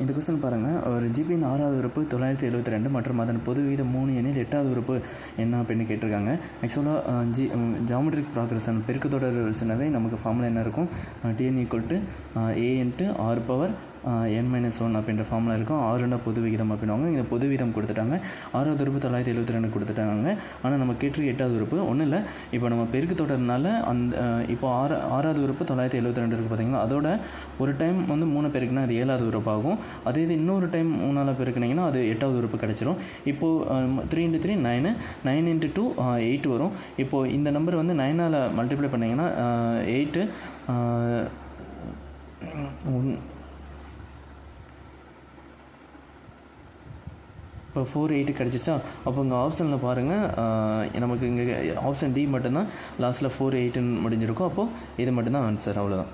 இந்த கொஸ்டின் பாருங்கள். ஒரு ஜிபியின் 6வது உறுப்பு 972 மற்றும் அதன் பொது வீதம் 3 எனில் 8வது உறுப்பு என்ன அப்படின்னு கேட்டிருக்காங்க. ஆக்சுவலாக ஜாமெட்ரிக் ப்ராக்ரஷன் பெருக்குத்தொடர் வரிசைனாவே நமக்கு ஃபார்முலா என்ன இருக்கும், TN = A × R⁻ n-1 அப்படின்ற ஃபார்முலா இருக்கும். 6 பொது விகிதம் அப்படின்வாங்க. இந்த பொது விகிதம் கொடுத்துட்டாங்க. 6வது உறுப்பு 972 கொடுத்துட்டாங்க. ஆனால் நம்ம கேட்டிருக்க 8வது உறுப்பு ஒன்றும் இல்லை. இப்போ நம்ம பெருக்கு தொடர்னால அந்த இப்போ 6வது உறுப்பு 972 இருக்குது பார்த்தீங்களா, அதோட ஒரு டைம் வந்து 3 பெருக்குனா அது 7வது உறுப்பு ஆகும். அதே இது இன்னொரு டைம் 3ஆல் பெருக்குனிங்கன்னா அது 8வது உறுப்பு கிடச்சிரும். இப்போது 3 × 3 9, 9 × 2 8 வரும். இப்போது இந்த நம்பர் வந்து 9ஆல் மல்டிப்ளை பண்ணிங்கன்னா 8 இப்போ 4 8 கிடச்சிச்சா. அப்போ இங்கே ஆப்ஷனில் பாருங்கள், நமக்கு இங்கே ஆப்ஷன் டி மட்டும்தான் லாஸ்ட்டில் 4 8 முடிஞ்சிருக்கும். அப்போது இது மட்டும்தான் ஆன்சர். அவ்வளோதான்.